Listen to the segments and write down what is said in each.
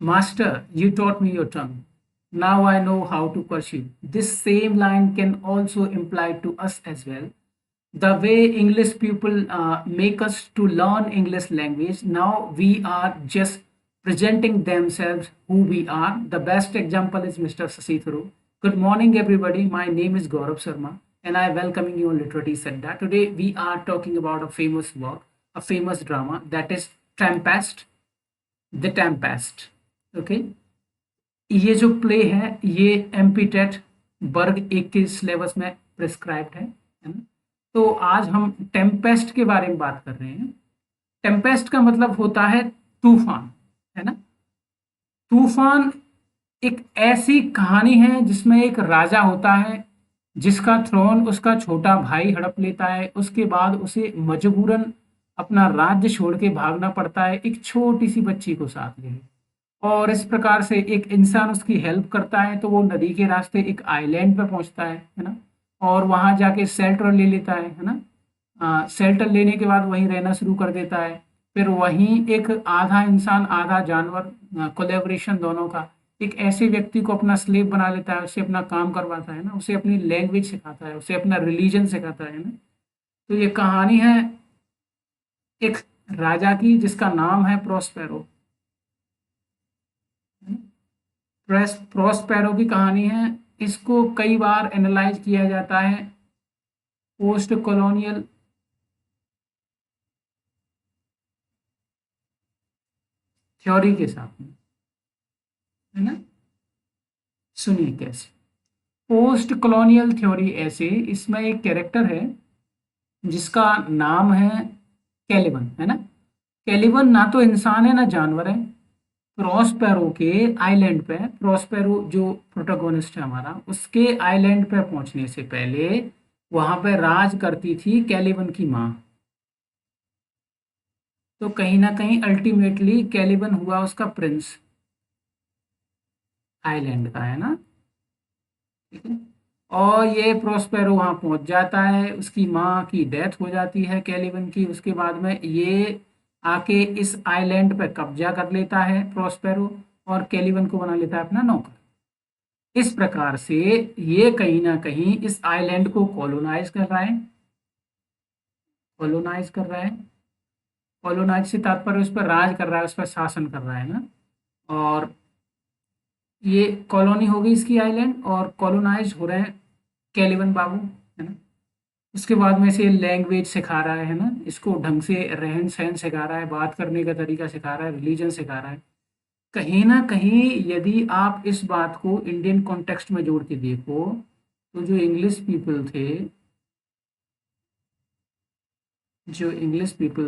Master, you taught me your tongue. Now I know how to pursue. This same line can also apply to us as well. The way English people make us to learn English language, now we are just presenting themselves who we are. The best example is Mr. Sasi Tharoor. Good morning, everybody. My name is Gaurav Sharma, and I welcome you on Literary Sadda. Today, we are talking about a famous work, a famous drama that is Tempest, The Tempest. Okay, ये जो play है ये MPTET वर्ग 1 के syllabus में prescribed है ना। तो आज हम टेम्पेस्ट के बारे में बात कर रहे हैं। टेम्पेस्ट का मतलब होता है तूफान, है ना। तूफान एक ऐसी कहानी है जिसमें एक राजा होता है जिसका थ्रोन उसका छोटा भाई हड़प लेता है। उसके बाद उसे मजबूरन अपना राज्य छोड़ के भागना पड़ता है एक छोटी सी बच्ची को साथ लेके, और इस प्रकार से एक इंसान उसकी हेल्प करता है तो वो नदी के रास्ते एक आइलैंड पे पहुंचता है ना। और वहां जाके शेल्टर ले लेता है ना। शेल्टर लेने के बाद वहीं रहना शुरू कर देता है। फिर वहीं एक आधा इंसान आधा जानवर, कोलेब्रेशन दोनों का, एक ऐसे व्यक्ति को अपना स्लेव बना लेता है, उससे अपना काम करवाता है ना, उसे अपनी लैंग्वेज सिखाता है, उसे अपना रिलीजन सिखाता है ना। तो ये कहानी है एक राजा की जिसका नाम है प्रोस्पेरो। प्रोस्पेरो की कहानी है। इसको कई बार एनालाइज किया जाता है पोस्ट कॉलोनियल थ्योरी के साथ में, है ना। सुनिए कैसे पोस्ट कॉलोनियल थ्योरी ऐसे, इसमें एक कैरेक्टर है जिसका नाम है कैलिबन, है ना। कैलिबन ना तो इंसान है ना जानवर है। प्रॉस्पेरो के आइलैंड पे, प्रॉस्पेरो जो प्रोटोगोनिस्ट है हमारा, उसके आइलैंड पे पहुंचने से पहले वहां पे राज करती थी कैलिबन की माँ। तो कहीं ना कहीं अल्टीमेटली कैलिबन हुआ उसका प्रिंस आइलैंड का, है ना। ठीक है। और ये प्रोस्पेरो वहां पहुंच जाता है, उसकी माँ की डेथ हो जाती है कैलिबन की। उसके बाद में ये आके इस आइलैंड पे कब्जा कर लेता है प्रोस्पेरो, और कैलिबन को बना लेता है अपना नौकर। इस प्रकार से ये कहीं ना कहीं इस आइलैंड को कॉलोनाइज कर रहा है। कॉलोनाइज कर रहा है, कॉलोनाइज से तात्पर्य उस पर राज कर रहा है, उस पर शासन कर रहा है ना। और ये कॉलोनी हो गई इसकी आइलैंड, और कॉलोनाइज हो रहे हैं कैलिबन बाबू, है ना। उसके बाद में से लैंग्वेज सिखा रहा है ना, इसको ढंग से रहन सहन सिखा रहा है, बात करने का तरीका सिखा रहा है, रिलीजन सिखा रहा है। कहीं ना कहीं यदि आप इस बात को इंडियन कॉन्टेक्स्ट में जोड़ के देखो तो जो इंग्लिश पीपल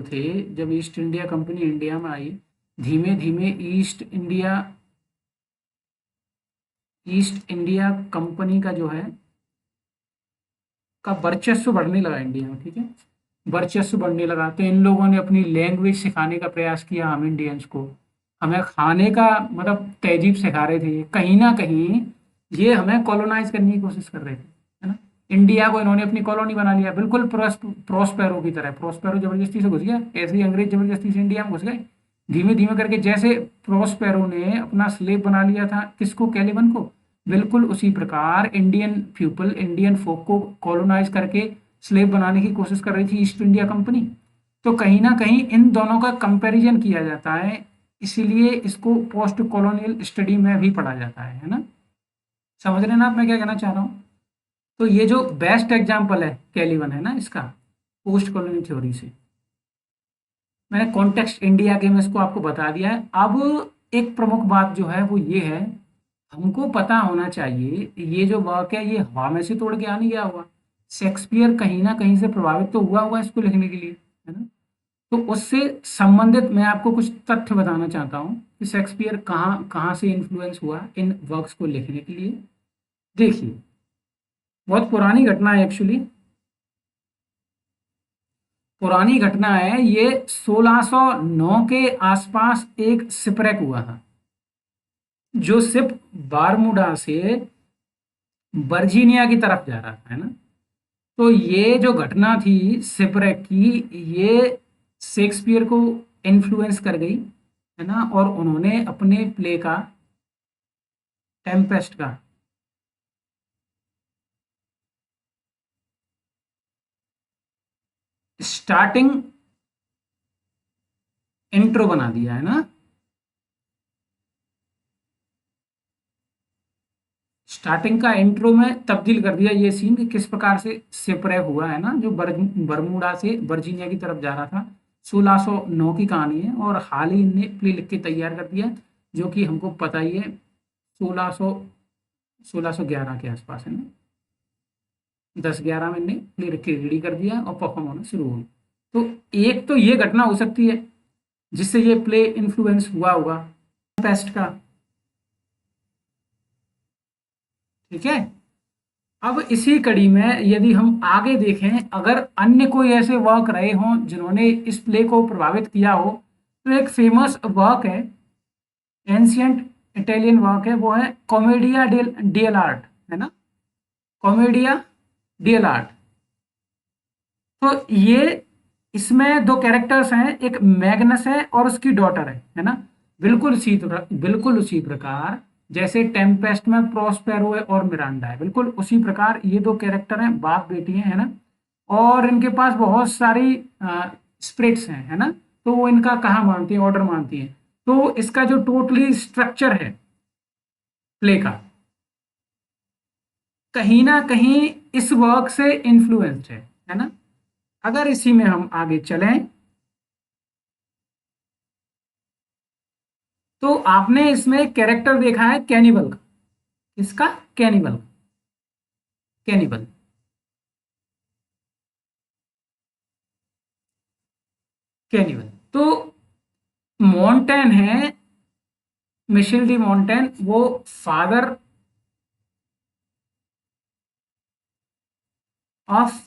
थे, जब ईस्ट इंडिया कंपनी इंडिया में आई, धीमे धीमे ईस्ट इंडिया कंपनी का जो है का वर्चस्व बढ़ने लगा इंडिया में। ठीक है, वर्चस्व बढ़ने लगा तो इन लोगों ने अपनी लैंग्वेज सिखाने का प्रयास किया। हम इंडियंस को हमें खाने का मतलब तहजीब सिखा रहे थे। कहीं ना कहीं ये हमें कॉलोनाइज करने की कोशिश कर रहे थे, है ना। इंडिया को इन्होंने अपनी कॉलोनी बना लिया, बिल्कुल प्रोस्पेरो की तरह। प्रोस्पेरो जबरदस्ती से घुस गया, ऐसे ही अंग्रेज जबरदस्ती से इंडिया में घुस गए। धीमे धीमे करके जैसे प्रोस्पेरो ने अपना स्लेव बना लिया था किसको, कैलिबन को, बिल्कुल उसी प्रकार इंडियन पीपल, इंडियन फोक को कॉलोनाइज करके स्लेव बनाने की कोशिश कर रही थी ईस्ट इंडिया कंपनी। तो कहीं ना कहीं इन दोनों का कंपैरिजन किया जाता है, इसीलिए इसको पोस्ट कॉलोनियल स्टडी में भी पढ़ा जाता है ना। समझ रहे हैं ना आप मैं क्या कहना चाह रहा हूँ। तो ये जो बेस्ट एग्जाम्पल है कैलिबन, है ना, इसका पोस्ट कॉलोनियल थ्योरी से। मैंने कॉन्टेक्स्ट इंडिया के में इसको आपको बता दिया है। अब एक प्रमुख बात जो है वो ये है, हमको पता होना चाहिए ये जो वर्क है ये हवा में से तोड़ के आ नहीं गया हुआ। शेक्सपियर कहीं ना कहीं से प्रभावित तो हुआ हुआ इसको लिखने के लिए, है ना। तो उससे संबंधित मैं आपको कुछ तथ्य बताना चाहता हूँ कि शेक्सपियर कहाँ कहाँ से इन्फ्लुएंस हुआ इन वर्क्स को लिखने के लिए। देखिए, बहुत पुरानी घटना है एक्चुअली, पुरानी घटना है ये। 1609 के आसपास एक शिपरेक हुआ था, जो शिप बारमूडा से वर्जीनिया की तरफ जा रहा था, है ना। तो ये जो घटना थी शिपरेक की, ये शेक्सपियर को इन्फ्लुएंस कर गई, है ना। और उन्होंने अपने प्ले का, टेम्पेस्ट का, स्टार्टिंग इंट्रो बना दिया, है ना। स्टार्टिंग का इंट्रो में तब्दील कर दिया ये सीन कि किस प्रकार से शिपरेक हुआ, है ना, जो बरमूडा से वर्जीनिया की तरफ जा रहा था। 1609 की कहानी है और हाल ही इनने प्ले लिख के तैयार कर दिया, जो कि हमको पता ही है 1611 के आसपास, है ना। 10-11 में इनने प्ले लिख के रेडी कर दिया और परफॉर्म होना शुरू हो गया। तो एक तो ये घटना हो सकती है जिससे ये प्ले इन्फ्लुएंस हुआ होगा पेस्ट का, ठीक है। अब इसी कड़ी में यदि हम आगे देखें, अगर अन्य कोई ऐसे वर्क रहे हों जिन्होंने इस प्ले को प्रभावित किया हो, तो एक फेमस वर्क है, एंशियंट इटालियन वर्क है, वो है कॉमेडिया डियल आर्ट, है ना। कॉमेडिया डियल आर्ट। तो ये, इसमें दो कैरेक्टर्स हैं, एक मैग्नस है और उसकी डॉटर है ना। बिल्कुल उसी प्रकार जैसे टेम्पेस्ट में प्रोस्पेरो है और मिरांडा है, बिल्कुल उसी प्रकार ये दो कैरेक्टर हैं, बाप बेटी हैं, है ना। और इनके पास बहुत सारी स्प्रिट्स हैं, है ना। तो वो इनका कहाँ मानती हैं, ऑर्डर मानती हैं। तो इसका जो टोटली स्ट्रक्चर है प्ले का, कहीं ना कहीं इस वर्क से इन्फ्लुएंस्ड है ना। अगर इसी में हम आगे चलें, तो आपने इसमें कैरेक्टर देखा है कैनिबल का। किसका? कैनिबल। कैनिबल। कैनिबल तो मॉन्टेन है, मिशेल डी मॉन्टेन, वो फादर ऑफ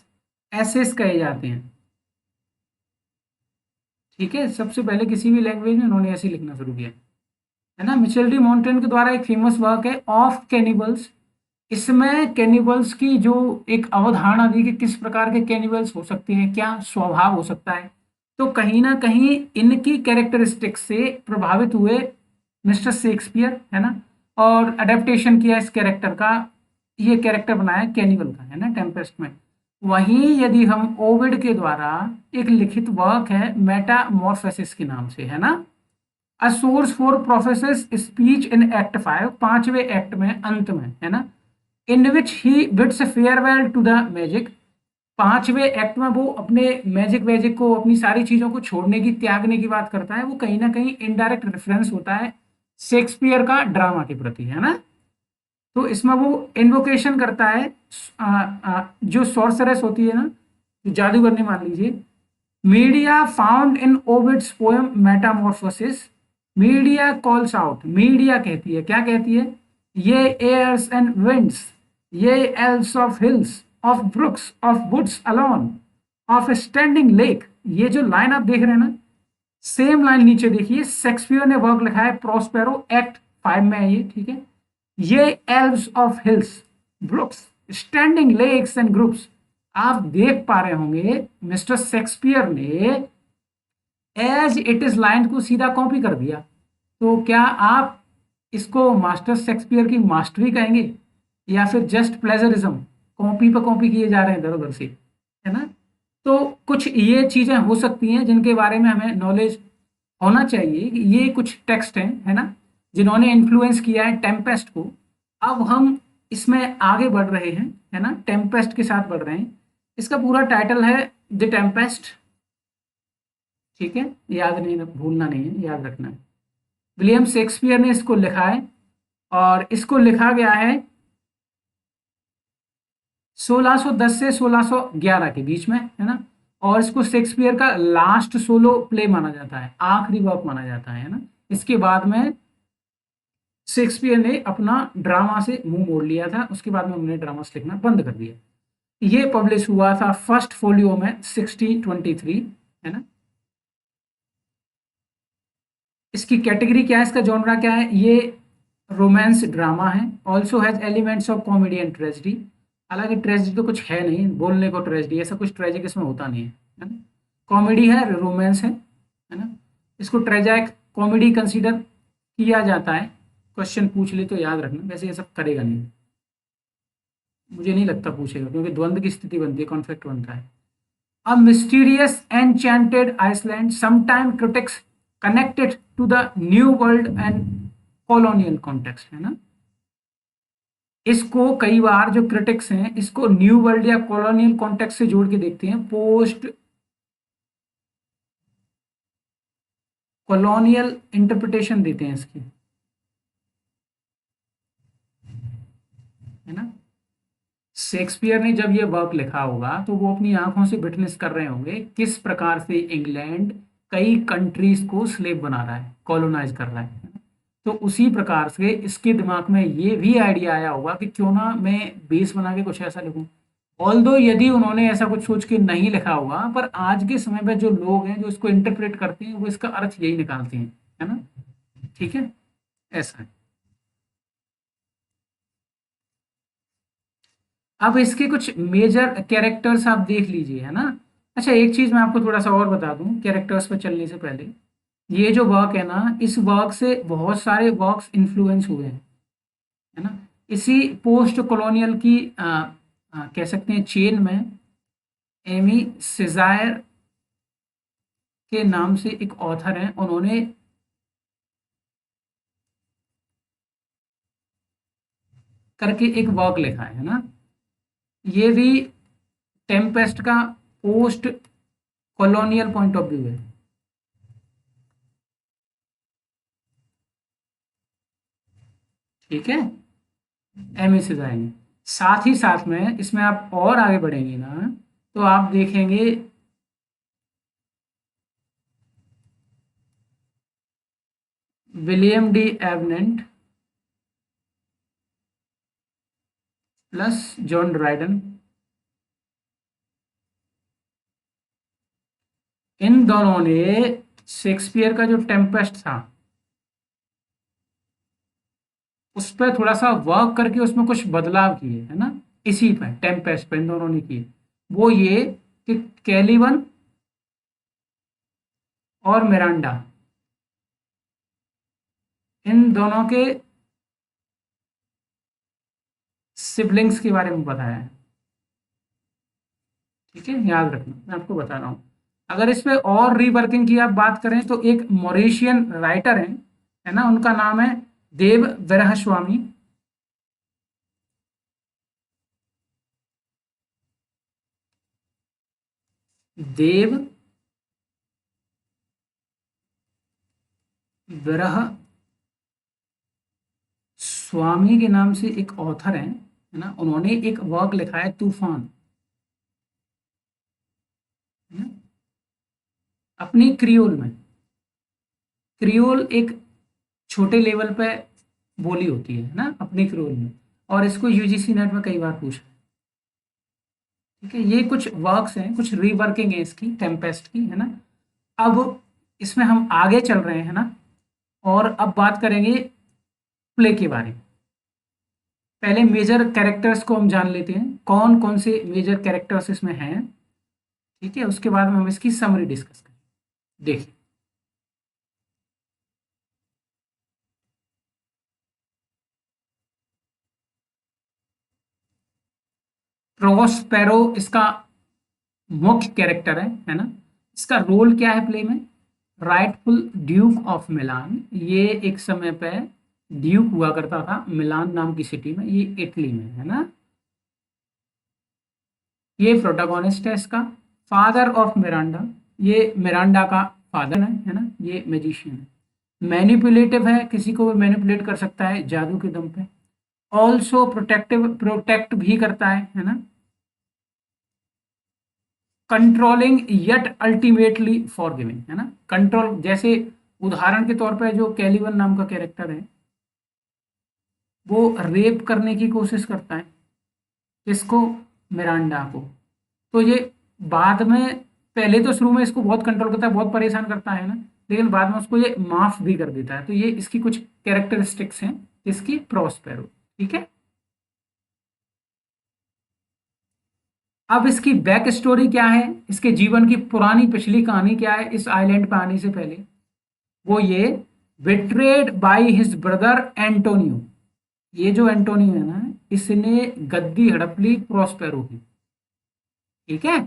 एसेस कहे जाते हैं, ठीक है। सबसे पहले किसी भी लैंग्वेज में उन्होंने ऐसे लिखना शुरू किया, है ना। मिचेल डी मॉन्टेन के द्वारा एक फेमस वर्क है ऑफ कैनिबल्स। इसमें कैनिबल्स की जो एक अवधारणा दी कि किस प्रकार के कैनिबल्स हो सकते हैं, क्या स्वभाव हो सकता है। तो कहीं ना कहीं इनकी कैरेक्टरिस्टिक से प्रभावित हुए मिस्टर शेक्सपियर, है ना। और अडेप्टेशन किया इस कैरेक्टर का, ये कैरेक्टर बनाया कैनिबल का, है ना, टेम्पेस्ट में। वहीं यदि हम ओविड के द्वारा एक लिखित वर्क है मेटामॉर्फोसिस के नाम से, है ना, a source for professors speech in act 5, पांचवें एक्ट में अंत में, है ना, in which he bids farewell to the magic. पांचवें एक्ट में वो अपने मैजिक वैजिक को, अपनी सारी चीजों को छोड़ने की, त्यागने की बात करता है। वो कहीं ना कहीं इनडायरेक्ट रेफरेंस होता है शेक्सपियर का ड्रामा के प्रति, है ना। तो इसमें वो इन्वोकेशन करता है, जो सॉर्सरेस होती है ना, जो जादूगरनी मान लीजिए। Medea found in Ovid's poem Metamorphosis. Medea calls out, Medea कहती है, क्या कहती है, ye airs and winds, ye elves of hills, of brooks, of woods alone, of standing lake. ये जो लाइन आप देख रहे हैं ना, सेम लाइन नीचे देखिए, शेक्सपियर ने वर्क लिखा है प्रोस्पेरो, एक्ट 5 में है ये, ठीक है। ये elves of hills, brooks, standing lakes and groves, आप देख पा रहे होंगे मिस्टर शेक्सपियर ने एज इट इज लाइन को सीधा कॉपी कर दिया। तो क्या आप इसको मास्टर शेक्सपियर की मास्टरी कहेंगे, या फिर जस्ट प्लेजरिज्म, कॉपी पे कॉपी किए जा रहे हैं इधर उधर से, है ना। तो कुछ ये चीजें हो सकती हैं जिनके बारे में हमें नॉलेज होना चाहिए कि ये कुछ टेक्स्ट हैं, है ना, जिन्होंने इन्फ्लुएंस किया है टेम्पेस्ट को। अब हम इसमें आगे बढ़ रहे हैं, है ना, टेम्पेस्ट के साथ बढ़ रहे हैं। इसका पूरा टाइटल है द टेम्पेस्ट, ठीक है। याद नहीं, भूलना नहीं है, याद रखना है। विलियम शेक्सपियर ने इसको लिखा है और इसको लिखा गया है 1610 से 1611 के बीच में, है ना। और इसको शेक्सपियर का लास्ट सोलो प्ले माना जाता है, आखिरी वर्क माना जाता है ना। इसके बाद में शेक्सपियर ने अपना ड्रामा से मुंह मोड़ लिया था, उसके बाद में उन्होंने ड्रामास लिखना बंद कर दिया। ये पब्लिश हुआ था फर्स्ट फोलियो में 1623, है ना। इसकी कैटेगरी क्या है, इसका जॉनरा क्या है, ये रोमांस ड्रामा है, also has elements of comedy and tragedy. हालांकि ट्रेजिडी तो कुछ है नहीं, बोलने को ट्रेजिडी, ऐसा कुछ ट्रेजिक इसमें होता नहीं है ना। कॉमेडी है, रोमांस है ना। इसको ट्रेजिक कॉमेडी कंसीडर किया जाता है। क्वेश्चन पूछ ले तो याद रखना, वैसे ये सब करेगा नहीं, मुझे नहीं लगता पूछेगा, क्योंकि द्वंद्व की स्थिति बनती है, कॉन्फ्लिक्ट बनता है। A mysterious enchanted Iceland, sometime critics connected to the New World and colonial context, है ना। इसको कई बार जो क्रिटिक्स हैं इसको न्यू वर्ल्ड या कॉलोनियल कॉन्टेक्स्ट से जोड़ के देखते हैं, पोस्ट कॉलोनियल इंटरप्रिटेशन देते हैं इसकी, है ना। शेक्सपियर ने जब ये वर्क लिखा होगा तो वो अपनी आंखों से विटनेस कर रहे होंगे किस प्रकार से इंग्लैंड कई कंट्रीज को स्लेव बना रहा है, कॉलोनाइज कर रहा है। तो उसी प्रकार से इसके दिमाग में ये भी आइडिया आया होगा कि क्यों ना मैं बेस बना के कुछ ऐसा लिखूं। ऑल्दो यदि उन्होंने ऐसा कुछ सोच के नहीं लिखा होगा, पर आज के समय में जो लोग हैं जो इसको इंटरप्रेट करते हैं वो इसका अर्थ यही निकालते हैं, है ना। ठीक है, ऐसा है। अब इसके कुछ मेजर कैरेक्टर्स आप देख लीजिए, है ना। अच्छा, एक चीज मैं आपको थोड़ा सा और बता दूं कैरेक्टर्स पर चलने से पहले, ये जो वर्क है ना, इस वर्क से बहुत सारे वर्क्स इन्फ्लुएंस हुए हैं, है ना। इसी पोस्ट कॉलोनियल की कह सकते हैं चेन में एमी सिजायर के नाम से एक ऑथर हैं, उन्होंने करके एक वर्क लिखा है ना। ये भी टेम्पेस्ट का post colonial point of view है। ठीक है, एम से जाएंगे। साथ ही साथ में इसमें आप और आगे बढ़ेंगे ना तो आप देखेंगे William Davenant plus John Dryden, इन दोनों ने शेक्सपियर का जो टेम्पेस्ट था उस पर थोड़ा सा वर्क करके उसमें कुछ बदलाव किए, है ना। इसी पे टेम्पेस्ट पे इन दोनों ने किए, वो ये कि कैलिवन और मिरांडा, इन दोनों के सिबलिंग्स के बारे में बताया है। ठीक है, याद रखना, मैं आपको बता रहा हूँ। अगर इस पे और रीवर्किंग की आप बात करें तो एक मॉरिशियन राइटर है ना, उनका नाम है देव वरहस्वामी। देव वरह स्वामी के नाम से एक ऑथर है ना, उन्होंने एक वर्क लिखा है तूफान, है ना? अपनी क्रियोल में। क्रियोल एक छोटे लेवल पे बोली होती है ना अपनी क्रियोल में, और इसको यूजीसी नेट में कई बार पूछा है। ठीक है, ये कुछ वर्क्स हैं, कुछ रीवर्किंग है इसकी टेम्पेस्ट की, है ना। अब इसमें हम आगे चल रहे हैं ना, और अब बात करेंगे प्ले के बारे में। पहले मेजर कैरेक्टर्स को हम जान लेते हैं, कौन कौन से मेजर कैरेक्टर्स इसमें हैं। ठीक है, उसके बाद में हम इसकी समरी डिस्कस करें। देखिए, प्रोस्पेरो इसका मुख्य कैरेक्टर है ना। इसका रोल क्या है प्ले में? राइटफुल ड्यूक ऑफ मिलान, ये एक समय पे ड्यूक हुआ करता था मिलान नाम की सिटी में, ये इटली में, है ना। ये प्रोटागोनिस्ट है इसका। फादर ऑफ मिरांडा, ये मिरांडा का फादर है ना। ये मैजिशियन है, मैनिपुलेटिव है, किसी को भी मैनिपुलेट कर सकता है जादू के दम पे। ऑल्सो प्रोटेक्ट भी करता है ना। कंट्रोलिंग येट अल्टीमेटली फॉरगिविंग, है ना। कंट्रोल, जैसे उदाहरण के तौर पे जो कैलिवन नाम का कैरेक्टर है वो रेप करने की कोशिश करता है, किसको? मिरांडा को। तो ये बाद में, पहले तो शुरू में इसको बहुत कंट्रोल करता है, बहुत परेशान करता है ना, लेकिन बाद में उसको ये माफ भी कर देता है। तो ये इसकी कुछ कैरेक्टरिस्टिक्स हैं इसकी प्रोस्पेरो, ठीक है। अब इसकी बैक स्टोरी क्या है, इसके जीवन की पुरानी पिछली कहानी क्या है इस आइलैंड पे आने से पहले, वो ये betrayed by his brother Antonio, ये जो एंटोनियो है ना, इसने गद्दी हड़प ली प्रोस्पेरो की, ठीक है,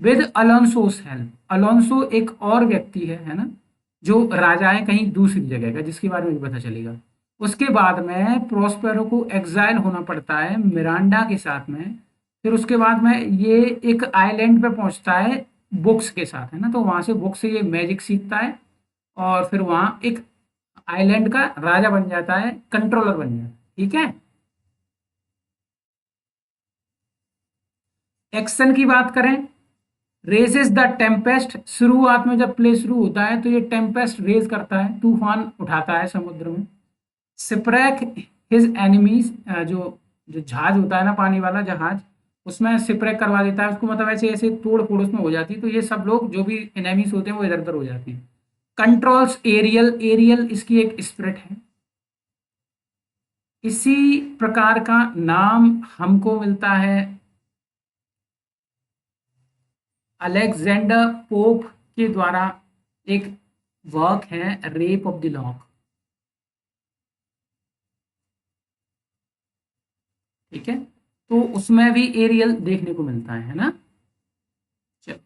विद अलोंसोस हेल्प। अलोंसो एक और व्यक्ति है ना, जो राजा है कहीं दूसरी जगह का, जिसके बारे में भी पता चलेगा। उसके बाद में प्रोस्पेरो को एग्जाइल होना पड़ता है मिरांडा के साथ में। फिर उसके बाद में ये एक आइलैंड पे पहुंचता है बुक्स के साथ, है ना, तो वहां से बुक्स से ये मैजिक सीखता है और फिर वहां एक आइलैंड का राजा बन जाता है, कंट्रोलर बन जाता है, ठीक है। एक्शन की बात करें, रेजेस द टेम्पेस्ट, शुरुआत में जब प्ले शुरू होता है तो ये टेम्पेस्ट रेज करता है, तूफान उठाता है समुद्र में। सिपरैक हिज एनिमीज, जो जो जहाज होता है ना, पानी वाला जहाज, उसमें सिपरैक करवा देता है उसको, मतलब ऐसे ऐसे तोड़ फोड़ उसमें हो जाती है, तो ये सब लोग जो भी एनिमीज होते हैं वो इधर उधर हो जाते हैं। कंट्रोल्स एरियल, एरियल इसकी एक स्पिरिट है। इसी प्रकार का नाम हमको मिलता है अलेक्जेंडर पोप के द्वारा, एक वर्क है रेप ऑफ द लॉक, ठीक है, तो उसमें भी एरियल देखने को मिलता है ना। चलो,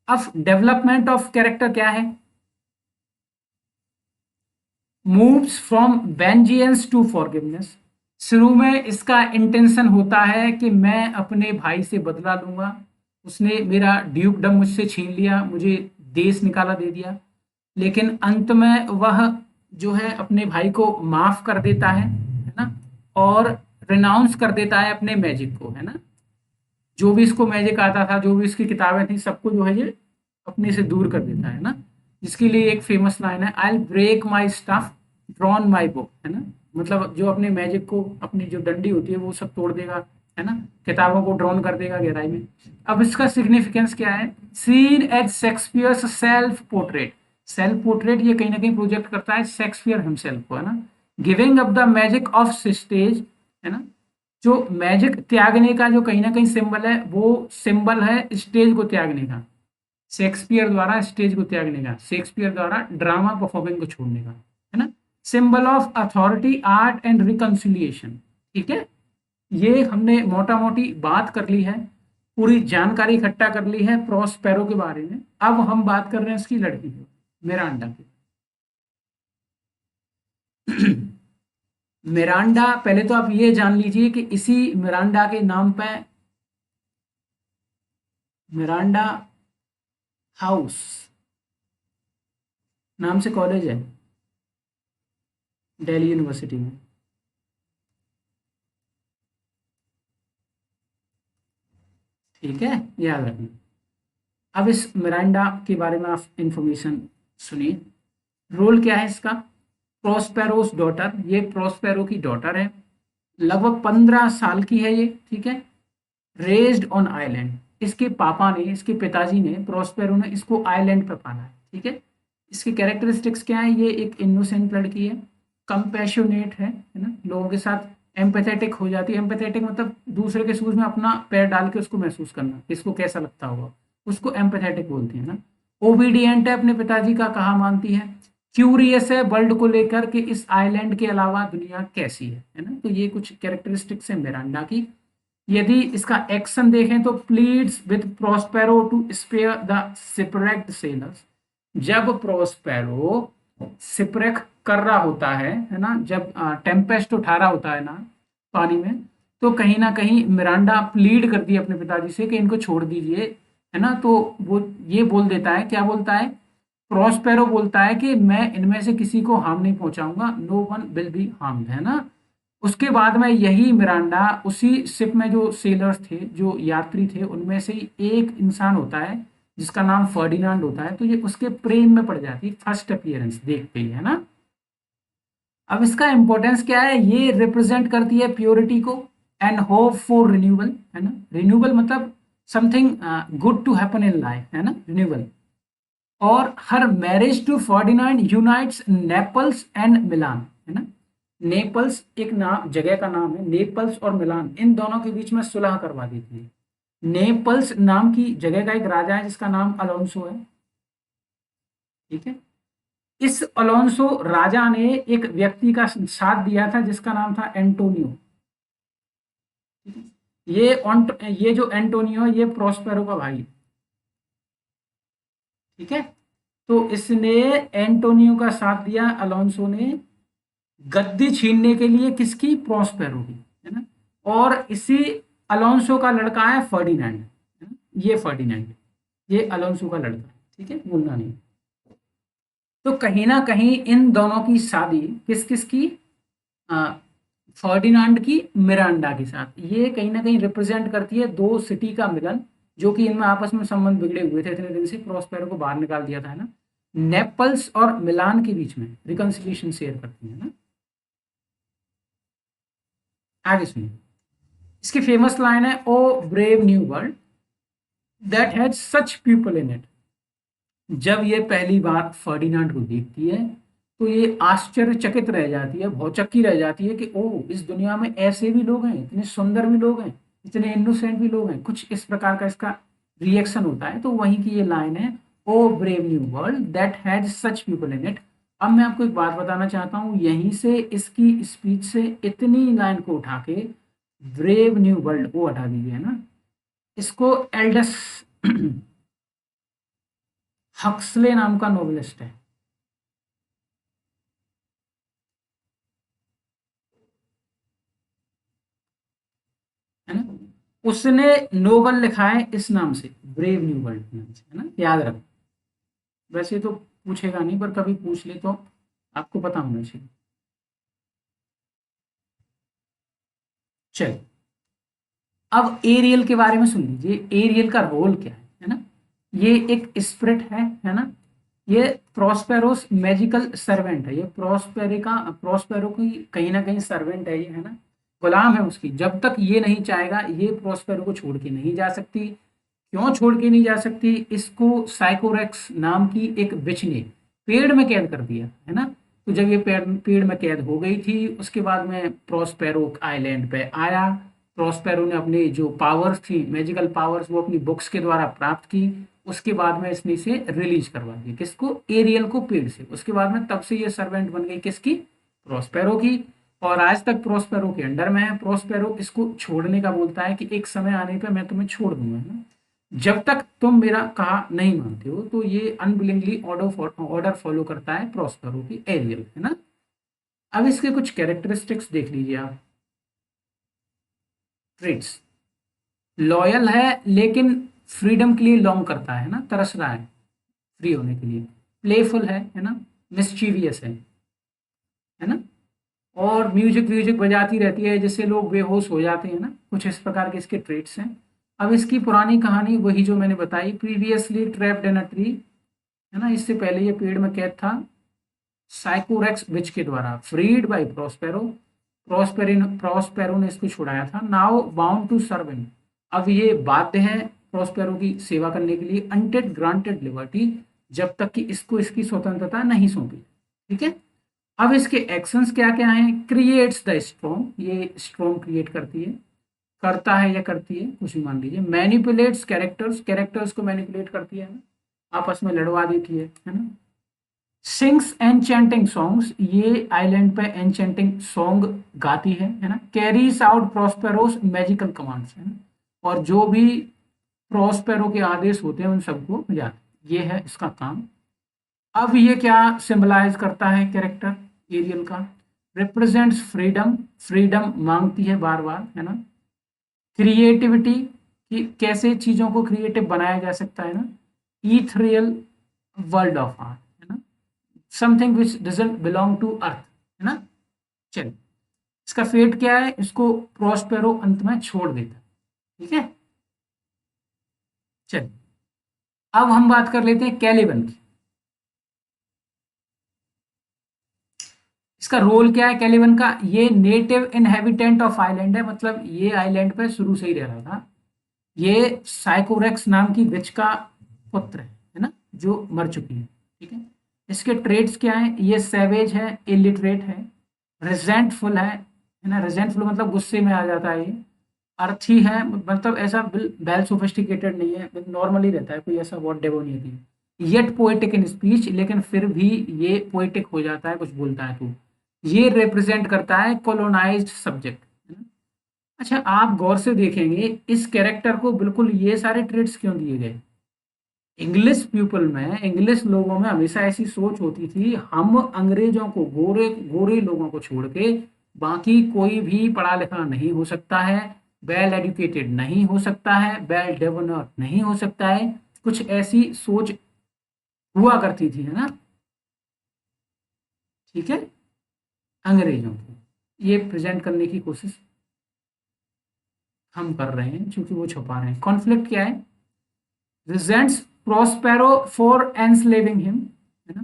अब डेवलपमेंट ऑफ कैरेक्टर क्या है, moves from vengeance to forgiveness. शुरू में इसका इंटेंशन होता है कि मैं अपने भाई से बदला लूंगा, उसने मेरा ड्यूकडम मुझसे छीन लिया, मुझे देश निकाला दे दिया, लेकिन अंत में वह जो है अपने भाई को माफ कर देता है ना, और रिनाउंस कर देता है अपने मैजिक को, है ना, जो भी इसको मैजिक आता था, जो भी इसकी किताबें थी, सबको जो है ये अपने से दूर कर देता है ना। जिसके लिए एक फेमस लाइन है, I break my staff drown my book, है ना, मतलब जो अपने मैजिक को, अपनी जो डंडी होती है वो सब तोड़ देगा, है ना, किताबों को ड्रॉन कर देगा गहराई में। अब इसका सिग्निफिकेंस क्या है, seen as Shakespeare's self portrait, self portrait ये कहीं ना कहीं प्रोजेक्ट करता है शेक्सपियर हिमसेल्फ को, है ना, giving up the magic of stage, है ना, जो मैजिक त्यागने का जो कहीं ना कहीं सिंबल है, वो सिंबल है स्टेज को त्यागने का, शेक्सपियर द्वारा स्टेज को त्यागने का, शेक्सपियर द्वारा ड्रामा परफॉर्मेंस को छोड़ने का, है ना, symbol of authority art and reconciliation, ठीक है। ये हमने मोटा मोटी बात कर ली है, पूरी जानकारी इकट्ठा कर ली है प्रॉस्पेरो के बारे में। अब हम बात कर रहे हैं इसकी लड़की की, मिरांडा की। मिरांडा, पहले तो आप ये जान लीजिए कि इसी मिरांडा के नाम पे मिरांडा हाउस नाम से कॉलेज है दिल्ली यूनिवर्सिटी में, ठीक है, याद रखना। अब इस मिरांडा के बारे में आप इंफॉर्मेशन सुनिए। रोल क्या है इसका, प्रोस्पेरोस डॉटर, ये प्रोस्पेरो की डॉटर है, लगभग 15 साल की है ये, ठीक है, रेज्ड ऑन आइलैंड, इसके पापा ने, इसके पिताजी ने, प्रोस्पेरो ने इसको आइलैंड पर पाला है, ठीक है। इसकी कैरेक्टरिस्टिक्स क्या है, ये एक इनोसेंट लड़की है, कंपैशनेट है ना, लोगों के साथ एम्पैथेटिक हो जाती है, एम्पैथेटिक मतलब दूसरे के शूज में अपना पैर डाल के उसको महसूस करना, इसको कैसा लगता होगा, उसको एम्पैथेटिक बोलते हैं ना। ओबीडियंट है, अपने पिताजी का कहा मानती है, क्यूरियस है वर्ल्ड को लेकर कि इस आइलैंड के अलावा दुनिया कैसी है ना, तो ये कुछ कैरेक्टरिस्टिक्स है मिरांडा की। यदि इसका एक्शन देखें तो pleads with Prospero to spare the shipwrecked sailors, जब प्रोस्पेरो शिपरेक कर रहा होता है ना, जब टेम्पेस्ट उठा रहा होता है ना पानी में, तो कहीं ना कहीं मिरांडा प्लीड करती है अपने पिताजी से कि इनको छोड़ दीजिए, है ना, तो वो ये बोल देता है, क्या बोलता है, प्रोस्पेरो बोलता है कि मैं इनमें से किसी को हार्म नहीं पहुंचाऊंगा, no one will be harmed, है ना। उसके बाद में यही मिरांडा उसी शिप में जो सेलर्स थे, जो यात्री थे, उनमें से ही एक इंसान होता है जिसका नाम फर्डिनांड होता है, तो ये उसके प्रेम में पड़ जाती है, फर्स्ट अपीयरेंस देखते ही, है ना। अब इसका इंपॉर्टेंस क्या है, ये रिप्रेजेंट करती है प्योरिटी को एंड होप फॉर रिन्यूअल, है ना, रिन्यूअल मतलब something good to happen in life, है ना, रिन्यूअल, और हर marriage to Ferdinand unites Naples and Milan, है ना। नेपल्स एक नाम, जगह का नाम है, नेपल्स और मिलान इन दोनों के बीच में सुलह करवा देती है। नेपल्स नाम की जगह का एक राजा है जिसका नाम अलोंसो है, ठीक है। इस अलोंसो राजा ने एक व्यक्ति का साथ दिया था जिसका नाम था एंटोनियो। ये जो एंटोनियो ये प्रोस्पेरो का भाई, ठीक है। तो इसने एंटोनियो का साथ दिया अलोंसो ने गद्दी छीनने के लिए, किसकी? प्रोस्पेरो की, है ना। और इसी अलोंसो का लड़का है फर्डिनेंड, है ना? ये फर्डिनेंड, ये अलोंसो का लड़का है, ठीक है, भूलना नहीं। तो कहीं ना कहीं इन दोनों की शादी किस किस की, फर्डिनांड की मिरांडा के साथ, ये कहीं ना कहीं रिप्रेजेंट करती है दो सिटी का मिलन, जो कि इनमें आपस में संबंध बिगड़े हुए थे इतने दिन से, प्रोस्पेरो को बाहर निकाल दिया था, है ना। नेपल्स और मिलान के बीच में रिकंसिलिएशन शेयर करती है ना। आगे सुनिए, इसकी फेमस लाइन है, O brave new world that has such people in it. जब ये पहली बार फर्डिनांड को देखती है तो ये आश्चर्यचकित रह जाती है, भौचक्की रह जाती है कि ओ, इस दुनिया में ऐसे भी लोग हैं, इतने सुंदर भी लोग हैं, इतने इनोसेंट भी लोग हैं, कुछ इस प्रकार का इसका रिएक्शन होता है। तो वहीं की ये लाइन है, O brave new world that has such people in it. अब मैं आपको एक बात बताना चाहता हूँ, यहीं से इसकी स्पीच से इतनी लाइन को उठा के ब्रेव न्यू वर्ल्ड को हटा दीजिए, है ना। इसको एल्डस हक्सले नाम का नोवेलिस्ट है ना, उसने नोवेल लिखा है इस नाम से, ब्रेव न्यू वर्ल्ड के नाम से, है ना, याद रखो। वैसे तो पूछेगा नहीं, पर कभी पूछ ले तो आपको पता होना चाहिए। चलिए, अब एरियल के बारे में सुन लीजिए, एरियल का रोल क्या है ना। ये एक स्पिरिट है ना। ये प्रोस्पेरोस मैजिकल सर्वेंट है, ये प्रोस्पेरो की कहीं ना कहीं सर्वेंट है ये, है ना, गुलाम है उसकी। जब तक ये नहीं चाहेगा ये प्रोस्पेरो को छोड़ के नहीं जा सकती। क्यों छोड़ के नहीं जा सकती? इसको साइकोरेक्स नाम की एक विच ने पेड़ में कैद कर दिया, है ना। तो जब ये पेड़ पेड़ में कैद हो गई थी, उसके बाद में प्रोस्पेरो आइलैंड पे आया। प्रोस्पेरो ने अपनी जो पावर्स थी, मैजिकल पावर्स, वो अपनी बुक्स के द्वारा प्राप्त की। उसके बाद में इसने इसे रिलीज करवा दिया, किसको? एरियल को, पेड़ से। उसके बाद में तब से ये सर्वेंट बन गई, किसकी? प्रोस्पेरो की। और आज तक प्रोस्पेरो के अंडर में है। प्रोस्पेरो इसको छोड़ने का बोलता है कि एक समय आने पे मैं तुम्हें छोड़ दूंगा, है ना। जब तक तुम मेरा कहा नहीं मानते हो, तो ये अनविलिंगली ऑर्डर फॉलो करता है प्रोस्पेरो की, एरियल, है ना। अब इसके कुछ कैरेक्टरिस्टिक्स देख लीजिए आप, ट्रेट्स। लॉयल है लेकिन फ्रीडम के लिए लॉन्ग करता है ना, तरस रहा है फ्री होने के लिए। प्लेफुल है ना, मिस्चीवियस है ना। और म्यूजिक व्यूजिक बजाती रहती है जिससे लोग बेहोश हो जाते हैं ना, कुछ इस प्रकार के इसके ट्रेट्स हैं। अब इसकी पुरानी कहानी वही जो मैंने बताई, previously trapped in a tree, है ना, इससे पहले ये पेड़ में कैद था साइकोरेक्स विच के द्वारा, फ्रीड बाय प्रोस्पेरो। प्रोस्पेरो ने इसको छुड़ाया था। Now bound to serve him, अब ये बाध्य है प्रोस्पेरो की सेवा करने के लिए, अनटिल ग्रांटेड लिबर्टी, जब तक कि इसको इसकी स्वतंत्रता नहीं सौंपी, ठीक है। अब इसके एक्शंस क्या क्या हैं? क्रिएट्स द स्ट्रॉन्ग, ये स्ट्रॉन्ग क्रिएट करती है, करता है या करती है, कुछ भी मान लीजिए। मैनिपुलेट्स कैरेक्टर्स, कैरेक्टर्स को मैनिपुलेट करती है ना, आपस में लड़वा देती है ना। सिंग्स एनचेंटिंग सॉन्ग्स, ये आइलैंड पे एनचेंटिंग सॉन्ग गाती है ना। कैरीज आउट प्रोस्पेरोस मैजिकल कमांड्स, है ना, और जो भी प्रोस्पेरो के आदेश होते हैं उन सबको बजाती, ये है इसका काम। अब ये क्या सिंबलाइज करता है कैरेक्टर एरियल का? रिप्रेजेंट्स फ्रीडम, फ्रीडम मांगती है बार बार, है ना। क्रिएटिविटी, कि कैसे चीजों को क्रिएटिव बनाया जा सकता है ना। ईथरियल वर्ल्ड ऑफ आर्ट, है ना, something which doesn't belong to earth, है ना। चलिए, इसका फेट क्या है? इसको प्रोस्पेरो अंत में छोड़ देता है, ठीक है। चलिए, अब हम बात कर लेते हैं कैलिबन की। इसका रोल क्या है कैलिबन का? ये नेटिव इनहेबिटेंट ऑफ आइलैंड है, मतलब ये आइलैंड पे शुरू से ही रह रहा था। ये साइकोरेक्स नाम की विच का पुत्र है ना। जो मर चुकी है, ठीक है। इसके ट्रेड्स क्या हैं? ये सेवेज है, इलिटरेट है, रिजेंटफुल है ना, रिजेंटफुल मतलब गुस्से में आ जाता है ये, अर्थी है मतलब ऐसा वेल सोफिस्टिकेटेड नहीं है, नॉर्मली रहता है, कोई ऐसा वर्ड डेवो नहीं है। येट पोएटिक इन स्पीच, लेकिन फिर भी ये पोएटिक हो जाता है, कुछ बोलता है तो। ये रिप्रेजेंट करता है कॉलोनाइज्ड सब्जेक्ट, है ना। अच्छा, आप गौर से देखेंगे इस कैरेक्टर को बिल्कुल ये सारे ट्रेड्स क्यों दिए गए? इंग्लिश पीपल में, इंग्लिश लोगों में हमेशा ऐसी सोच होती थी, हम अंग्रेजों को, गोरे गोरे लोगों को छोड़ के बाकी कोई भी पढ़ा लिखा नहीं हो सकता है, वेल एजुकेटेड नहीं हो सकता है, वेल डेवलप्ड नहीं हो सकता है, कुछ ऐसी सोच हुआ करती थी, है ना, ठीक है। अंग्रेजों को ये प्रेजेंट करने की कोशिश हम कर रहे हैं, क्योंकि वो छुपा रहे हैं। कॉन्फ्लिक्ट क्या है? रिजेंट्स प्रोस्पेरो फॉर एनस्लेविंग हिम, है ना,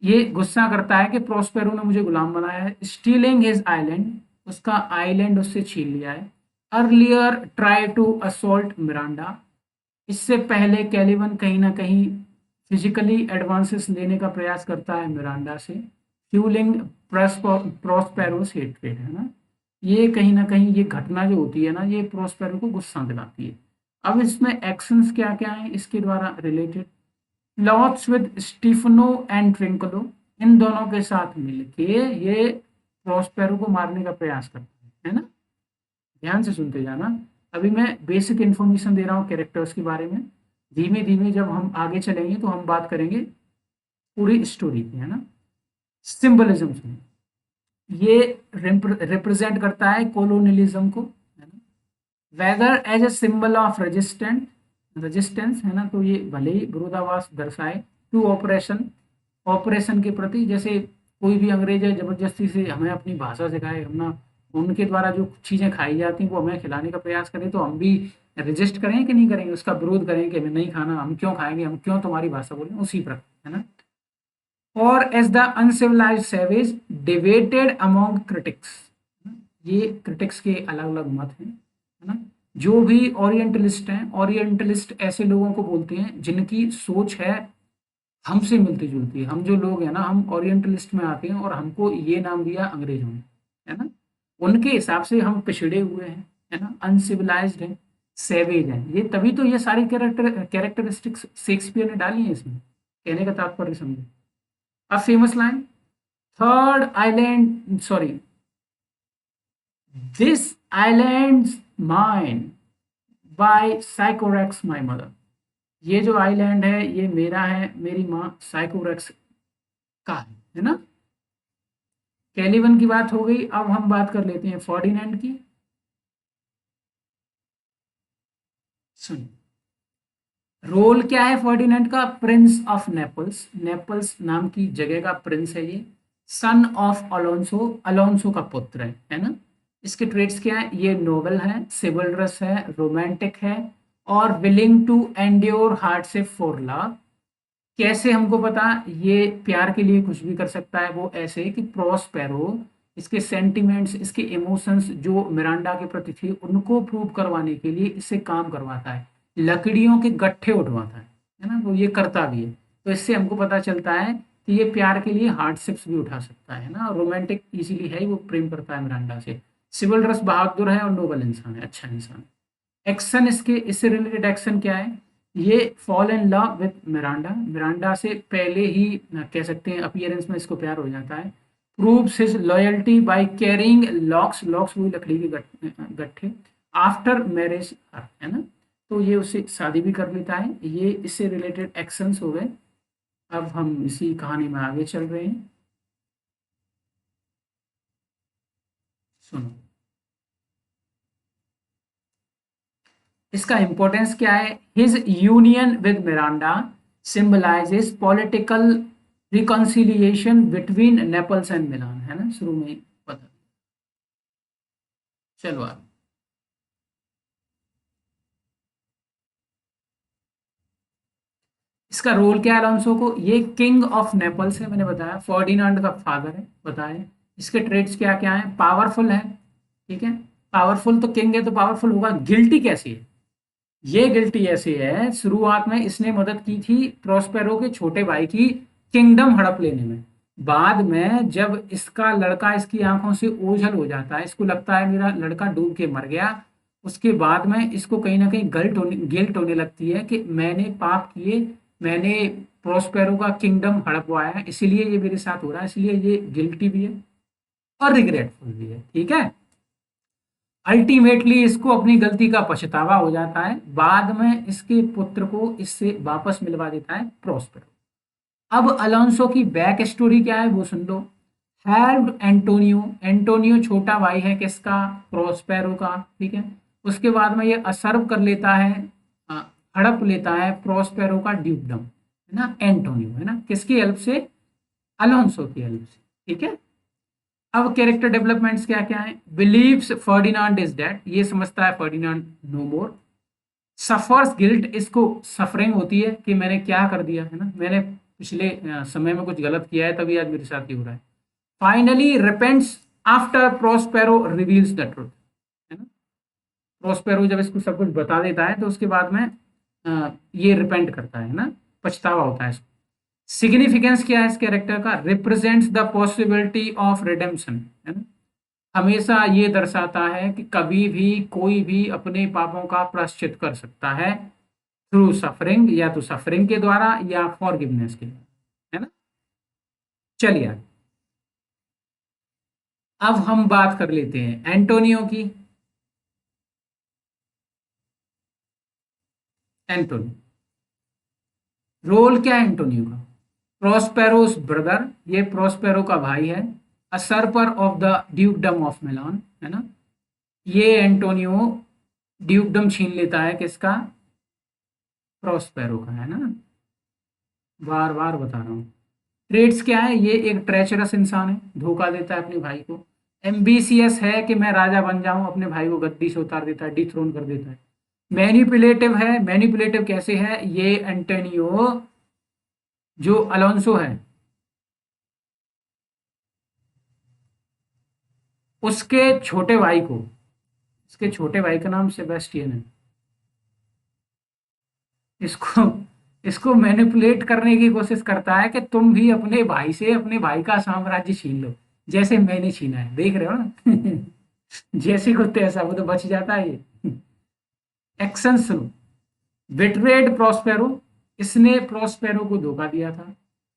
ये गुस्सा करता है कि प्रोस्पेरो ने मुझे गुलाम बनाया है। स्टीलिंग हिज आइलैंड, उसका आइलैंड उससे छीन लिया है। Earlier try to assault Miranda, इससे पहले कैलिवन कहीं ना कहीं फिजिकली एडवांसेस लेने का प्रयास करता है मिरांडा से। फ्यूलिंग प्रोस्पेरोस हेट्रेड, है ना, ये कहीं ना कहीं ये घटना जो होती है ना, ये प्रोस्पेरो को गुस्सा दिलाती है। अब इसमें एक्शंस क्या क्या हैं इसके द्वारा related? Plots with Stephano and Trinculo, इन दोनों के साथ मिलके ये प्रोस्पेरो को मारने का प्रयास करता है ना। ध्यान से सुनते जाना, अभी मैं बेसिक इन्फॉर्मेशन दे रहा हूँ कैरेक्टर्स के बारे में। धीमे धीमे जब हम आगे चलेंगे तो हम बात करेंगे पूरी स्टोरी की, है ना। सिंबलिज्म सुनिए, ये रिप्रेजेंट करता है कोलोनियलिज्म को, है ना। Whether as a symbol of resistance, है ना, तो ये भले ही विरोधाभास दर्शाए टू ऑपरेशन, ऑपरेशन के प्रति, जैसे कोई भी अंग्रेज है जबरदस्ती से हमें अपनी भाषा सिखाए, हम ना उनके द्वारा जो चीज़ें खाई जाती हैं वो हमें खिलाने का प्रयास करें, तो हम भी रजिस्ट करें कि नहीं करेंगे, उसका विरोध करें कि हमें नहीं खाना, हम क्यों खाएंगे, हम क्यों तुम्हारी भाषा बोलें, उसी प्रकार, है ना। और as the uncivilised savage debated among critics, ये क्रिटिक्स के अलग अलग मत हैं, है ना। जो भी ओरिएंटलिस्ट हैं, ओरिएंटलिस्ट ऐसे लोगों को बोलते हैं जिनकी सोच है हमसे मिलती जुलती है। हम जो लोग हैं ना, हम ओरिएंटलिस्ट में आते हैं और हमको ये नाम दिया अंग्रेजों ने, है ना। उनके हिसाब से हम पिछड़े हुए हैं, है ना, अनसिविलाइज्ड हैं, सैवेज हैं। ये तभी तो ये सारी कैरेक्टरिस्टिक्स शेक्सपियर ने डाली हैं इसमें, कहने का तात्पर्य समझे। अब famous line, third island sorry, this island's mine by Sycorax my mother, ये जो आइलैंड है ये मेरा है, मेरी माँ साइकोरेक्स का है ना। कैलिवन की बात हो गई, अब हम बात कर लेते हैं फर्डिनेंड की। सुन, रोल क्या है फर्डिनेंड का? प्रिंस ऑफ नेपल्स, नेपल्स नाम की जगह का प्रिंस है ये। सन ऑफ अलोंसो, अलोंसो का पुत्र है ना। इसके ट्रेड्स क्या है? ये नोबल है, सिवलरस है, रोमांटिक है, और willing to endure hardship for love. कैसे हमको पता? ये प्यार के लिए कुछ भी कर सकता है। वो ऐसे कि प्रोस्पेरो इसके सेंटिमेंट्स, इसके इमोशंस जो मिरांडा के प्रति थी उनको प्रूव करवाने के लिए इससे काम करवाता है, लकड़ियों के गट्ठे उठवाता है ना, वो ये करता भी है। तो इससे हमको पता चलता है कि ये प्यार के लिए हार्डशिप्स भी उठा सकता है ना, रोमांटिक इजीली है, वो प्रेम करता है मिरांडा से। सिविलरस बहादुर है और नोबल इंसान है, अच्छा इंसान है। एक्शन, इसके इससे रिलेटेड एक्शन क्या है? ये fall in love with Miranda, Miranda से पहले ही कह सकते हैं अपीयरेंस में इसको प्यार हो जाता है। Proves his loyalty by carrying locks, locks वही लकड़ी के गट्ठे, आफ्टर मैरिज, है ना। तो ये उससे शादी भी कर लेता है। ये इससे रिलेटेड एक्शंस हो गए। अब हम इसी कहानी में आगे चल रहे हैं, सुनो। इसका इंपॉर्टेंस क्या है? His union with Miranda symbolises political reconciliation between Naples and Milan, है ना, शुरू में ही पता। चलो आगे। इसका रोल क्या है अलोंसो को? ये किंग ऑफ नेपल्स है, मैंने बताया, फर्डिनांड का फादर है, बताया। इसके ट्रेड्स क्या क्या है? पावरफुल है, ठीक है। पावरफुल तो किंग है तो पावरफुल होगा, गिल्टी कैसी है? ये गिल्टी ऐसे है, शुरुआत में इसने मदद की थी प्रोस्पेरो के छोटे भाई की किंगडम हड़प लेने में। बाद में जब इसका लड़का इसकी आंखों से ओझल हो जाता है, इसको लगता है मेरा लड़का डूब के मर गया, उसके बाद में इसको कहीं ना कहीं गिल्ट होने लगती है कि मैंने पाप किए, मैंने प्रोस्पेरो का किंगडम हड़पवाया है, इसलिए ये मेरे साथ हो रहा है, इसलिए ये गिल्टी भी है और रिग्रेटफुल भी है। ठीक है, अल्टीमेटली इसको अपनी गलती का पछतावा हो जाता है, बाद में इसके पुत्र को इससे वापस मिलवा देता है प्रोस्पेरो। अब अलोंसो की बैक स्टोरी क्या है वो सुन लो। हेल्प्ड एंटोनियो, एंटोनियो छोटा भाई है किसका, प्रोस्पेरो का। ठीक है, उसके बाद में ये असर्व कर लेता है, अ, हड़प लेता है प्रोस्पेरो का ड्यूकडम, है ना, एंटोनियो, है ना, किसकी हेल्प से, अलोंसो की हेल्प से। ठीक है, अब कैरेक्टर डेवलपमेंट्स क्या क्या है। बिलीव्स फर्डिनांड इज डेड, ये समझता है फर्डिनांड नो मोर। सफर्स गिल्ट, इसको सफरिंग होती है कि मैंने क्या कर दिया, है ना, मैंने पिछले समय में कुछ गलत किया है तभी आज मेरे साथ ये हो रहा है। Finally repents after Prospero reveals the truth, है ना, प्रोस्पेरो जब इसको सब कुछ बता देता है तो उसके बाद में ये रिपेंट करता है ना, पछतावा होता है इसको। सिग्निफिकेंस क्या है इस कैरेक्टर का, represents the possibility of redemption, है ना, हमेशा ये दर्शाता है कि कभी भी कोई भी अपने पापों का प्रायश्चित कर सकता है, थ्रू सफरिंग, या तो सफरिंग के द्वारा या फॉरगिवनेस के द्वारा, है ना। चलिए अब हम बात कर लेते हैं एंटोनियो की। एंटोनियो रोल क्या है एंटोनियो का, प्रोस्पेरोस ब्रदर, ये प्रोस्पेरो का भाई है, usurper of the dukedom of Milan, है ना, ये एंटोनियो ड्यूकडम छीन लेता है किसका, प्रोस्पेरो का, है ना, बार बार बता रहा हूँ। ट्रेड्स क्या है, ये एक ट्रेचरस इंसान है, धोखा देता है अपने भाई को। एम्बिशियस है कि मैं राजा बन जाऊं, अपने भाई को गद्दी से उतार देता है, डिथ्रोन कर देता है। मैनिपुलेटिव है, मैनिपुलेटिव कैसे है, ये एंटोनियो जो अलोंसो है उसके छोटे भाई को, इसके छोटे भाई का नाम सेबेस्टियन है, इसको इसको मैनिपुलेट करने की कोशिश करता है कि तुम भी अपने भाई से अपने भाई का साम्राज्य छीन लो, जैसे मैंने छीना है, देख रहे हो ना। जैसे को तैसा, वो तो बच जाता है ये। एक्शन सुनो। बिट्रेड प्रोस्पेरो, इसने प्रोस्पेरो को धोखा दिया था।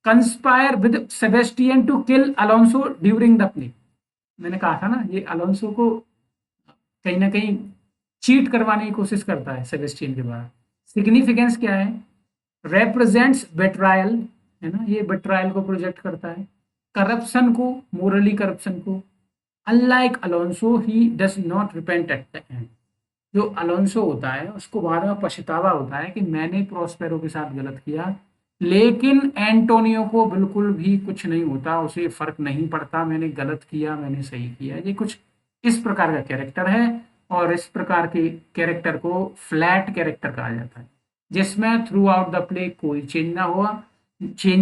Conspire with Sebastian to kill Alonso during the play, मैंने कहा था ना ये अलोंसो को कहीं ना कहीं चीट करवाने की कोशिश करता है सेबेस्टियन के द्वारा। सिग्निफिकेंस क्या है, रेप्रेजेंट्स बेट्रायल, है ना, ये बेट्रायल को प्रोजेक्ट करता है, करप्शन को, मोरली करप्शन को। Unlike Alonso he does not repent at the end, जो अलोंसो होता है उसको बाद में पछतावा होता है कि मैंने प्रोस्पेरो के साथ गलत किया, लेकिन एंटोनियो को बिल्कुल भी कुछ नहीं होता, उसे फर्क नहीं पड़ता मैंने गलत किया मैंने सही किया। ये कुछ इस प्रकार का कैरेक्टर है, और इस प्रकार के कैरेक्टर को फ्लैट कैरेक्टर कहा जाता है, जिसमें थ्रू आउट द प्ले कोई चेंज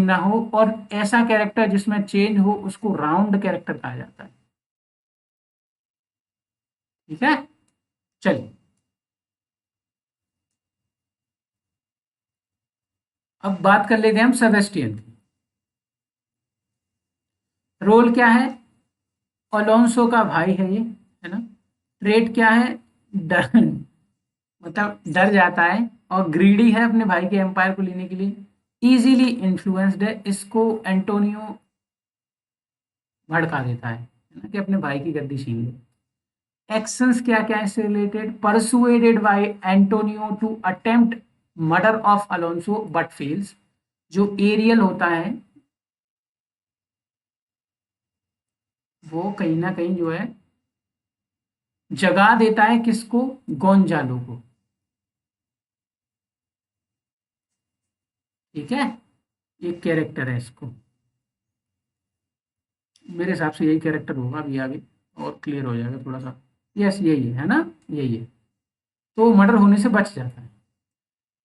ना हो, और ऐसा कैरेक्टर जिसमें चेंज हो उसको राउंड कैरेक्टर कहा जाता है। ठीक है, चलिए अब बात कर लेते हैं हम सेबेस्टियन की। रोल क्या है, अलोंसो का भाई है ये, है ना। ट्रेट क्या है, डर, मतलब डर जाता है, और ग्रीडी है अपने भाई के एम्पायर को लेने के लिए। इजीली इन्फ्लुएंस्ड है, इसको एंटोनियो भड़का देता है ना, कि अपने भाई की गद्दी छीन ले। एक्शंस क्या क्या है इससे related, persuaded by Antonio to attempt murder of Alonso but fails, जो एरियल होता है वो कहीं ना कहीं जो है जगा देता है किसको, गोंजालो को। ठीक है, ये कैरेक्टर है, इसको मेरे हिसाब से यही कैरेक्टर होगा अभी आगे, और क्लियर हो जाएगा थोड़ा सा। यस यही है ना, यही है, तो मर्डर होने से बच जाता है।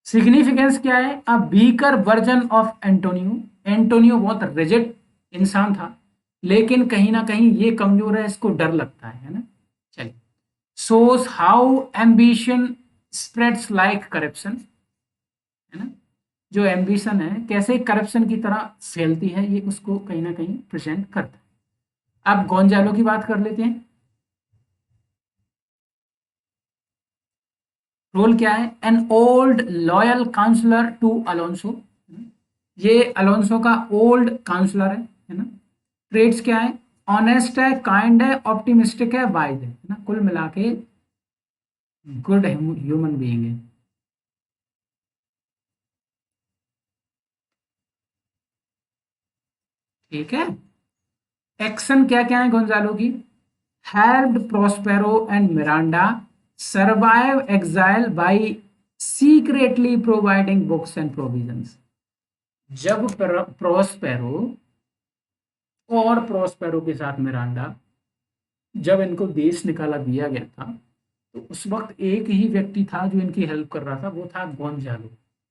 सिग्निफिकेंस क्या है, a weaker version of Antonio, Antonio बहुत रिजिड इंसान था, लेकिन कहीं ना कहीं ये कमजोर है, इसको डर लगता है ना। चलिए, shows how ambition spreads like corruption, है ना, जो एम्बिशन है कैसे करप्शन की तरह फैलती है, ये उसको कहीं ना कहीं प्रेजेंट करता है। अब गोंजालो की बात कर लेते हैं। रोल क्या है? An old loyal counsellor to Alonso, ये अलोंसो का ओल्ड काउंसलर है ना। ट्रेड्स क्या है? ऑनेस्ट है, काइंड है, ऑप्टिमिस्टिक है, वाइज है ना, कुल मिला के गुड ह्यूमन बीइंग है। ठीक है। एक्शन क्या क्या है गोंजालो की? helped Prospero and Miranda survive exile by secretly providing books and provisions. जब प्रोस्पेरो और प्रोस्पेरो के साथ मिरांडा, जब इनको देश निकाला दिया गया था, तो उस वक्त एक ही व्यक्ति था जो इनकी हेल्प कर रहा था, वो था गोंजालो,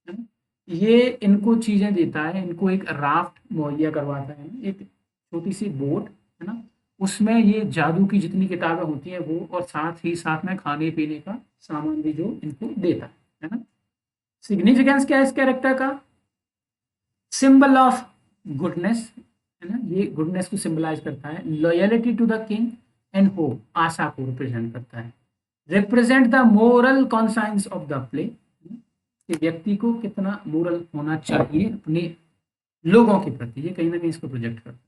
है ना। ये इनको चीजें देता है, इनको एक राफ्ट मुहैया करवाता है, एक छोटी सी बोट, है ना, उसमें ये जादू की जितनी किताबें होती हैं वो, और साथ ही साथ में खाने पीने का सामान भी जो इनको देता है ना। सिग्निफिकेंस क्या है इस कैरेक्टर का? सिंबल ऑफ गुडनेस, है ना, ये गुडनेस को सिंबलाइज करता है। Loyalty to the king and hope, आशा को रिप्रेजेंट करता है। Represent the moral conscience of the play, कि व्यक्ति को कितना मोरल होना चाहिए अपने लोगों के प्रति, ये कहीं ना कहीं इसको प्रोजेक्ट करता है।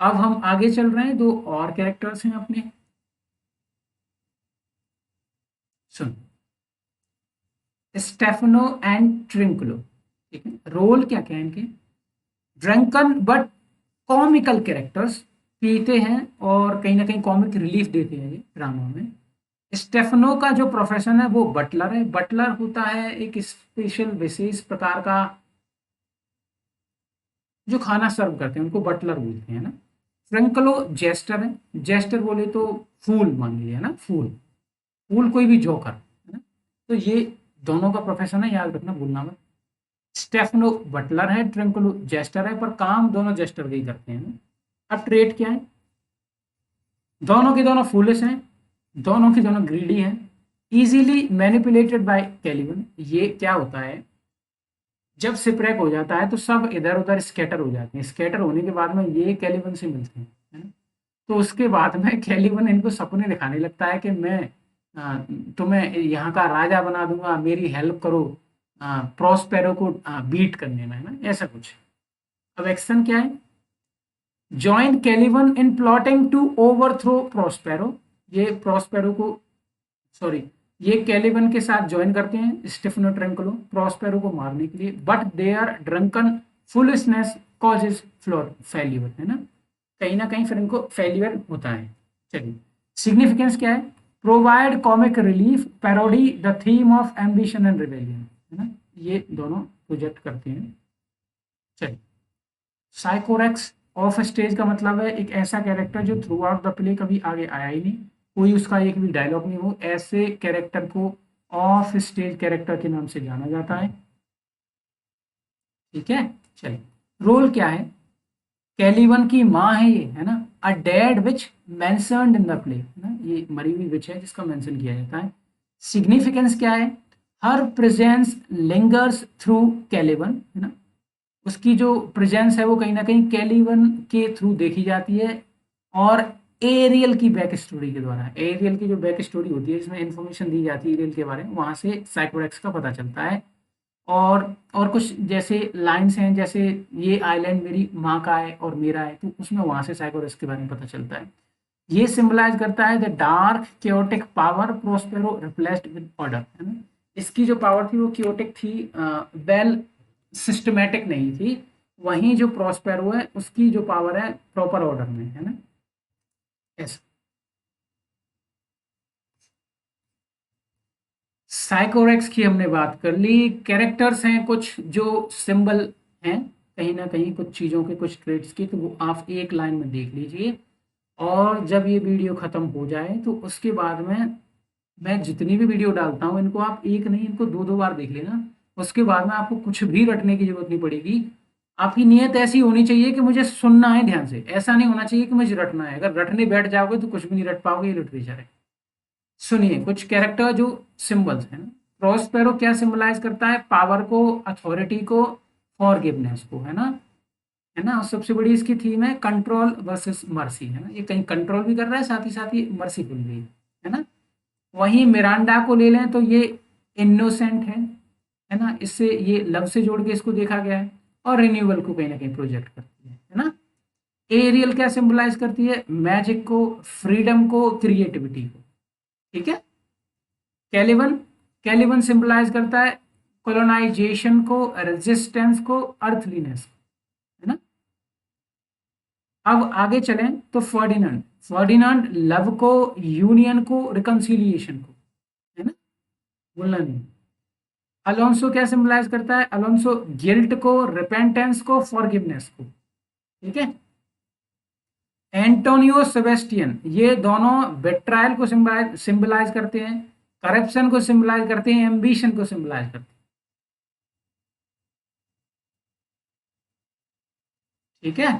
अब हम आगे चल रहे हैं, दो और कैरेक्टर्स हैं अपने, सुन, स्टेफनो एंड ट्रिंकुलो। ठीक है, रोल क्या क्या है इनके? ड्रंकन बट कॉमिकल कैरेक्टर्स, पीते हैं और कहीं ना कहीं कॉमिक रिलीफ देते हैं ये ड्रामा में। स्टेफनो का जो प्रोफेशन है वो बटलर है। बटलर होता है एक स्पेशल विशेष प्रकार का जो खाना सर्व करते हैं, उनको बटलर बोलते हैं ना। फ्रेंकलो जेस्टर है। जेस्टर बोले तो फूल मान लीजिए ना, फूल, फूल कोई भी जोकर, है ना। तो ये दोनों का प्रोफेशन है, याद रखना, भूलना मत। स्टेफनो बटलर है, ट्रिंकलो जेस्टर है, पर काम दोनों जेस्टर के ही करते हैं ना। अब ट्रेट क्या है? दोनों के दोनों फूलिश हैं, दोनों के दोनों ग्रीडी हैं, इजीली मैनिपुलेटेड बाय कैलिवन। ये क्या होता है, जब सिपरेक हो जाता है तो सब इधर उधर स्कैटर हो जाते हैं, स्कैटर होने के बाद में ये कैलिवन से मिलते हैं, है ना। तो उसके बाद में कैलिवन इनको सपने दिखाने लगता है कि मैं आ, तुम्हें यहाँ का राजा बना दूंगा, मेरी हेल्प करो प्रोस्पेरो को बीट करने में, है ना, ऐसा कुछ। अब एक्शन क्या है? Join Caliban in plotting to overthrow Prospero, ये प्रोस्पेरो को, सॉरी, ये कैलिवन के साथ ज्वाइन करते हैं स्टेफनो ट्रंकलो प्रोस्पेरो को मारने के लिए, but their drunken foolishness causes floor failure, है ना, कहीं ना कहीं फिर इनको फेल्यूर होता है। चलिए, सिग्निफिकेंस क्या है? Provide comic relief, parody the theme of ambition and rebellion, है ना, ये दोनों प्रोजेक्ट करते हैं। चलिए, साइकोरेक्स ऑफ स्टेज का मतलब है एक ऐसा कैरेक्टर जो थ्रू आउट द प्ले कभी आगे आया ही नहीं, कोई उसका एक भी डायलॉग नहीं हो, ऐसे कैरेक्टर को ऑफ स्टेज कैरेक्टर के नाम से जाना जाता है। ठीक है। चलिए, रोल क्या है? कैलिवन की माँ है ये, है ना, a dead which mentioned in the play, है ना, ये मरी हुई विच है जिसका मेंशन किया जाता है। सिग्निफिकेंस क्या है? हर प्रेजेंस लिंगर्स थ्रू कैलिवन, है ना, उसकी जो प्रेजेंस है वो कहीं ना कहीं कैलिवन के थ्रू देखी जाती है, और एरियल की बैक स्टोरी के द्वारा, एरियल की जो बैक स्टोरी होती है जिसमें इंफॉर्मेशन दी जाती है एरियल के बारे में, वहां से साइकोडेक्स का पता चलता है। और कुछ जैसे लाइंस हैं, जैसे ये आइलैंड मेरी माँ का है और मेरा है, तो उसमें वहां से साइकोडेक्स के बारे में पता चलता है। ये सिंबलाइज करता है the dark chaotic power Prospero replaced with order, है ना, इसकी जो पावर थी वो क्योटिक थी, वेल सिस्टमेटिक नहीं थी। वहीं जो प्रोस्पेरो है उसकी जो पावर है प्रॉपर ऑर्डर में, है ना, ऐसा। साइकोरेक्स की हमने बात कर ली। कैरेक्टर्स हैं कुछ जो सिंबल हैं कहीं ना कहीं कुछ चीज़ों के, कुछ ट्रेड्स की, तो वो आप एक लाइन में देख लीजिए, और जब ये वीडियो ख़त्म हो जाए तो उसके बाद में मैं जितनी भी वीडियो डालता हूँ इनको आप एक नहीं, इनको दो दो बार देख लेना। उसके बाद में आपको कुछ भी रटने की जरूरत नहीं पड़ेगी। आपकी नीयत ऐसी होनी चाहिए कि मुझे सुनना है ध्यान से, ऐसा नहीं होना चाहिए कि मुझे रटना है। अगर रटने बैठ जाओगे तो कुछ भी नहीं रट पाओगे, ये लिटरेचर है। सुनिए कुछ कैरेक्टर जो सिंबल्स हैं। प्रॉस्पेरो क्या सिंबलाइज करता है? पावर को, अथॉरिटी को, फॉरगिवनेस को, है ना। और सबसे बड़ी इसकी थीम है कंट्रोल वर्सेस मर्सी, है ना। ये कहीं कंट्रोल भी कर रहा है, साथ ही मर्सीफुल भी है ना। वहीं मिरांडा को ले लें तो ये इनोसेंट है ना। इससे ये लव से जोड़ के इसको देखा गया है। और रिन्यूअल को कहीं ना कहीं प्रोजेक्ट करती है ना। एरियल क्या सिंबलाइज करती है? मैजिक को, फ्रीडम को, क्रिएटिविटी को। ठीक है। कैलिवन, कैलिवन सिंबलाइज करता है कॉलोनाइजेशन को, रेजिस्टेंस को, अर्थलीनेस को, है ना। अब आगे चलें तो फर्डिनेंड, फर्डिनेंड लव को, यूनियन को, रिकंसिलिएशन को, है ना, बोलना नहीं। अलोंसो क्या सिंबलाइज करता है? अलोंसो गिल्ट को, रिपेंटेंस को, फॉरगिवनेस को। ठीक है। एंटोनियो सेबेस्टियन, ये दोनों बेट्रायल को सिंबलाइज करते हैं, करप्शन को सिंबलाइज करते हैं, एम्बिशन को सिंबलाइज करते हैं। ठीक है।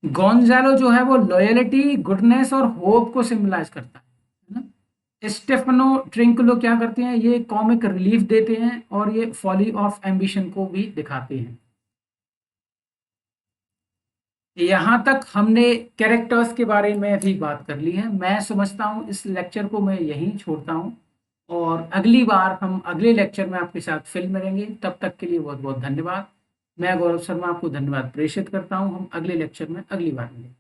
गोंजालो जो है वो लॉयलिटी, गुडनेस और होप को सिंबलाइज करता है ना। स्टेफनो ट्रिंकलो क्या करते हैं? ये कॉमिक रिलीफ देते हैं और ये फॉली ऑफ एम्बिशन को भी दिखाते हैं। यहाँ तक हमने कैरेक्टर्स के बारे में भी बात कर ली है। मैं समझता हूँ इस लेक्चर को मैं यहीं छोड़ता हूँ और अगली बार हम अगले लेक्चर में आपके साथ फिल्म मिलेंगे। तब तक के लिए बहुत बहुत धन्यवाद। मैं गौरव शर्मा आपको धन्यवाद प्रेषित करता हूँ। हम अगले लेक्चर में अगली बार मिलेंगे।